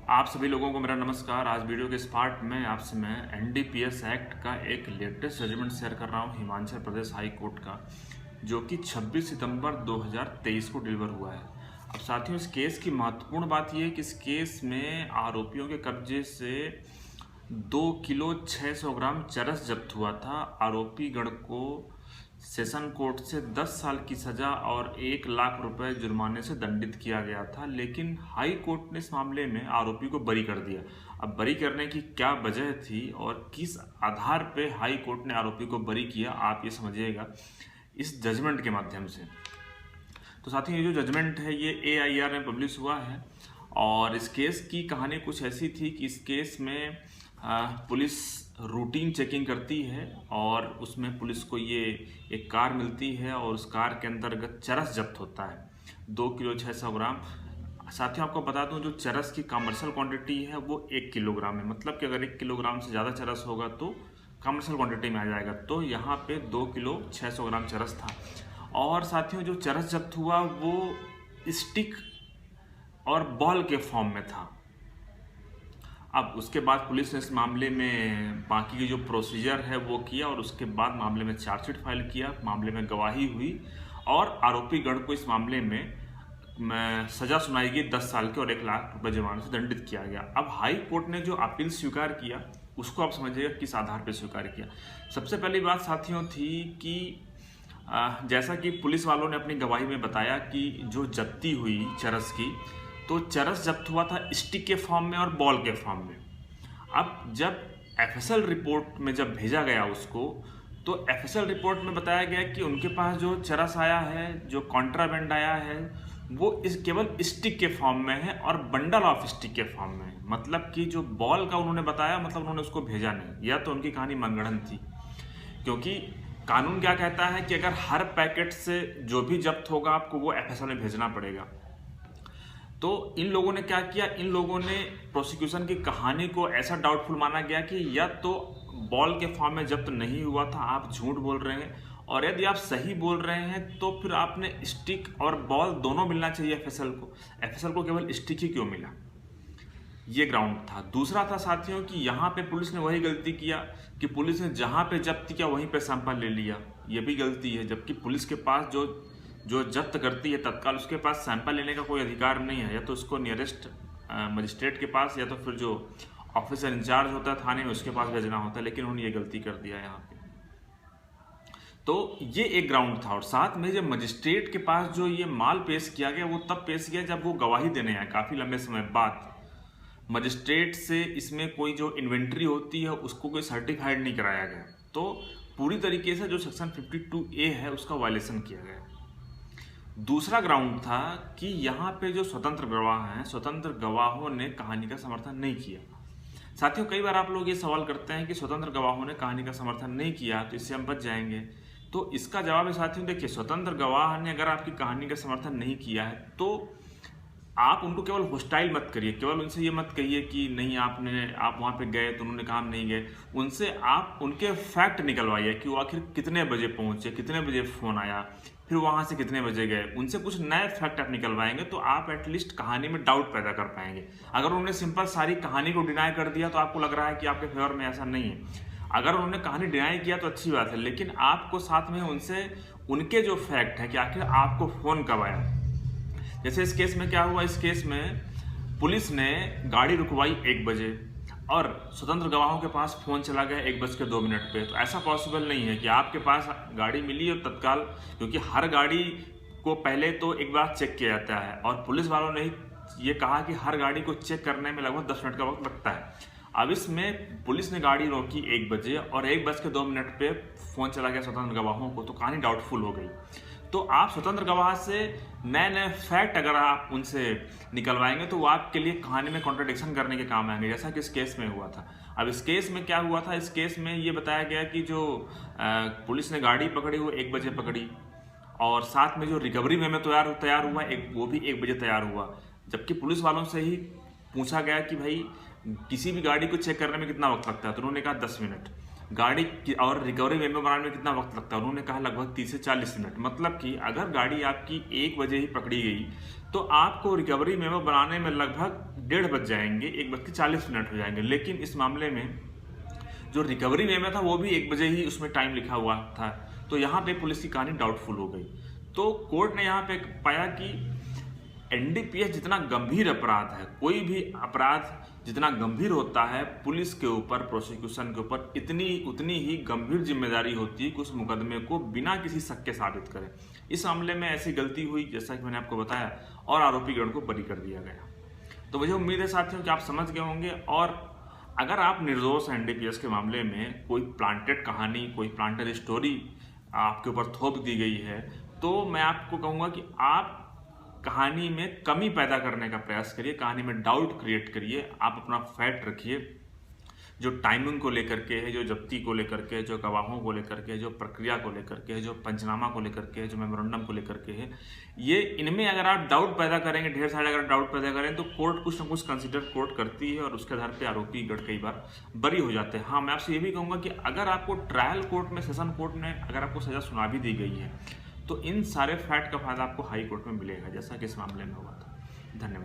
आप सभी लोगों को मेरा नमस्कार। आज वीडियो के इस पार्ट में आपसे मैं एनडीपीएस एक्ट का एक लेटेस्ट जजमेंट शेयर कर रहा हूं हिमाचल प्रदेश हाई कोर्ट का, जो कि 26 सितंबर 2023 को डिलीवर हुआ है। अब साथियों, इस केस की महत्वपूर्ण बात यह है कि इस केस में आरोपियों के कब्जे से 2 किलो 600 ग्राम चरस जब्त हुआ था। आरोपी गण को सेशन कोर्ट से 10 साल की सजा और 1 लाख रुपए जुर्माने से दंडित किया गया था, लेकिन हाई कोर्ट ने इस मामले में आरोपी को बरी कर दिया। अब बरी करने की क्या वजह थी और किस आधार पे हाई कोर्ट ने आरोपी को बरी किया, आप ये समझिएगा इस जजमेंट के माध्यम से। तो साथियों, ये जो जजमेंट है ये AIR में पब्लिश हुआ है और इस केस की कहानी कुछ ऐसी थी कि इस केस में पुलिस रूटीन चेकिंग करती है और उसमें पुलिस को ये एक कार मिलती है और उस कार के अंतर्गत चरस जब्त होता है 2 किलो 600 ग्राम। साथियों, आपको बता दूं, जो चरस की कमर्शियल क्वांटिटी है वो 1 किलोग्राम है। मतलब कि अगर 1 किलोग्राम से ज़्यादा चरस होगा तो कमर्शियल क्वांटिटी में आ जाएगा। तो यहाँ पे 2 किलो 600 ग्राम चरस था। और साथियों, जो चरस जब्त हुआ वो स्टिक और बॉल के फॉर्म में था। अब उसके बाद पुलिस ने इस मामले में बाकी की जो प्रोसीजर है वो किया और उसके बाद मामले में चार्जशीट फाइल किया, मामले में गवाही हुई और आरोपी गण को इस मामले में सजा सुनाई गई 10 साल के और 1 लाख रुपए जुर्माने से दंडित किया गया। अब हाई कोर्ट ने जो अपील स्वीकार किया उसको आप समझिएगा किस आधार पर स्वीकार किया। सबसे पहली बात साथियों थी कि जैसा कि पुलिस वालों ने अपनी गवाही में बताया कि जो जब्ती हुई चरस की, तो चरस जब्त हुआ था स्टिक के फॉर्म में और बॉल के फॉर्म में। अब जब FSL रिपोर्ट में जब भेजा गया उसको, तो FSL रिपोर्ट में बताया गया कि उनके पास जो चरस आया है, जो कॉन्ट्राबैंड आया है, वो इस केवल स्टिक के फॉर्म में है और बंडल ऑफ स्टिक के फॉर्म में है। मतलब कि जो बॉल का उन्होंने बताया, मतलब उन्होंने उसको भेजा नहीं, या तो उनकी कहानी मनगढ़ंत थी। क्योंकि कानून क्या कहता है कि अगर हर पैकेट से जो भी जब्त होगा आपको वो FSL में भेजना पड़ेगा। तो इन लोगों ने क्या किया, इन लोगों ने प्रोसिक्यूशन की कहानी को ऐसा डाउटफुल माना गया कि या तो बॉल के फॉर्म में जब्त नहीं हुआ था, आप झूठ बोल रहे हैं, और यदि आप सही बोल रहे हैं तो फिर आपने स्टिक और बॉल दोनों मिलना चाहिए FSL को केवल स्टिक ही क्यों मिला, ये ग्राउंड था। दूसरा था साथियों कि यहाँ पे पुलिस ने वही गलती किया कि पुलिस ने जहाँ पे जब्त किया वहीं पे सैंपल ले लिया, ये भी गलती है। जबकि पुलिस के पास जो जब्त करती है तत्काल उसके पास सैंपल लेने का कोई अधिकार नहीं है, या तो उसको नियरेस्ट मजिस्ट्रेट के पास या तो फिर जो ऑफिसर इंचार्ज होता है थाने में उसके पास भेजना होता है, लेकिन उन्होंने ये गलती कर दिया यहाँ पे। तो ये एक ग्राउंड था। और साथ में जब मजिस्ट्रेट के पास जो ये माल पेश किया गया वो तब पेश किया जब वो गवाही देने आए काफ़ी लंबे समय बाद। मजिस्ट्रेट से इसमें कोई जो इन्वेंट्री होती है उसको कोई सर्टिफाइड नहीं कराया गया, तो पूरी तरीके से जो सेक्शन 52A है उसका वायलेशन किया गया। दूसरा ग्राउंड था कि यहाँ पे जो स्वतंत्र गवाह हैं, स्वतंत्र गवाहों ने कहानी का समर्थन नहीं किया। साथियों, कई बार आप लोग ये सवाल करते हैं कि स्वतंत्र गवाहों ने कहानी का समर्थन नहीं किया तो इससे हम बच जाएंगे। तो इसका जवाब है साथियों, देखिए, स्वतंत्र गवाह ने अगर आपकी कहानी का समर्थन नहीं किया है तो आप उनको केवल होस्टाइल मत करिए, केवल उनसे ये मत कहिए कि नहीं आप वहाँ पे गए तो उन्होंने कहा हम नहीं गए। उनसे आप उनके फैक्ट निकलवाइए कि वो आखिर कितने बजे पहुँचे, कितने बजे फ़ोन आया, फिर वहाँ से कितने बजे गए। उनसे कुछ नए फैक्ट आप निकलवाएंगे तो आप एटलीस्ट कहानी में डाउट पैदा कर पाएंगे। अगर उन्होंने सिंपल सारी कहानी को डिनाई कर दिया तो आपको लग रहा है कि आपके फेवर में, ऐसा नहीं है। अगर उन्होंने कहानी डिनाई किया तो अच्छी बात है, लेकिन आपको साथ में उनसे उनके जो फैक्ट है कि आखिर आपको फ़ोन कब आया। जैसे इस केस में क्या हुआ, इस केस में पुलिस ने गाड़ी रुकवाई 1 बजे और स्वतंत्र गवाहों के पास फ़ोन चला गया 1:02 पे। तो ऐसा पॉसिबल नहीं है कि आपके पास गाड़ी मिली और तत्काल, क्योंकि हर गाड़ी को पहले तो एक बार चेक किया जाता है और पुलिस वालों ने ये कहा कि हर गाड़ी को चेक करने में लगभग 10 मिनट का वक्त लगता है। अब इसमें पुलिस ने गाड़ी रोकी 1 बजे और 1:02 पे फ़ोन चला गया स्वतंत्र गवाहों को, तो कहानी डाउटफुल हो गई। तो आप स्वतंत्र गवाह से नए फैक्ट अगर आप उनसे निकलवाएंगे तो वो आपके लिए कहानी में कॉन्ट्रडिक्शन करने के काम आएंगे, जैसा कि इस केस में हुआ था। अब इस केस में क्या हुआ था, इस केस में ये बताया गया कि जो पुलिस ने गाड़ी पकड़ी वो 1 बजे पकड़ी और साथ में जो रिकवरी में तैयार हुआ वो भी 1 बजे तैयार हुआ। जबकि पुलिस वालों से ही पूछा गया कि भाई किसी भी गाड़ी को चेक करने में कितना वक्त लगता है, तो उन्होंने कहा 10 मिनट। गाड़ी की और रिकवरी मेमो बनाने में कितना वक्त लगता है, उन्होंने कहा लगभग 30 से 40 मिनट। मतलब कि अगर गाड़ी आपकी 1 बजे ही पकड़ी गई तो आपको रिकवरी मेमो बनाने में लगभग 1:30 बज जाएंगे, 1:40 हो जाएंगे। लेकिन इस मामले में जो रिकवरी मेमो था वो भी 1 बजे ही उसमें टाइम लिखा हुआ था, तो यहाँ पे पुलिस की कहानी डाउटफुल हो गई। तो कोर्ट ने यहाँ पे पाया कि एनडीपीएस जितना गंभीर अपराध है, कोई भी अपराध जितना गंभीर होता है, पुलिस के ऊपर, प्रोसिक्यूशन के ऊपर उतनी ही गंभीर जिम्मेदारी होती है कि उस मुकदमे को बिना किसी शक के साबित करें। इस मामले में ऐसी गलती हुई, जैसा कि मैंने आपको बताया, और आरोपी गण को बरी कर दिया गया। तो मुझे उम्मीद है साथियों कि आप समझ गए होंगे। और अगर आप निर्दोष हैं एनडीपीएस के मामले में, कोई प्लांटेड कहानी, कोई प्लांटेड स्टोरी आपके ऊपर थोप दी गई है, तो मैं आपको कहूँगा कि आप कहानी में कमी पैदा करने का प्रयास करिए, कहानी में डाउट क्रिएट करिए, आप अपना फैक्ट रखिए। जो टाइमिंग को लेकर के है, जो जब्ती को लेकर के, जो गवाहों को लेकर के, जो प्रक्रिया को लेकर के, जो पंचनामा को लेकर के, जो मेमोरेंडम को लेकर के है, ये इनमें अगर आप डाउट पैदा करेंगे, ढेर सारे अगर डाउट पैदा करें, तो कोर्ट कुछ ना कुछ कंसिडर कोर्ट करती है और उसके आधार पर आरोपी गण कई बार बरी हो जाते हैं। हाँ, मैं आपसे ये भी कहूँगा कि अगर आपको ट्रायल कोर्ट में, सेशन कोर्ट में अगर आपको सजा सुना भी दी गई है, तो इन सारे फैक्ट का फायदा आपको हाई कोर्ट में मिलेगा, जैसा कि इस मामले में हुआ था। धन्यवाद।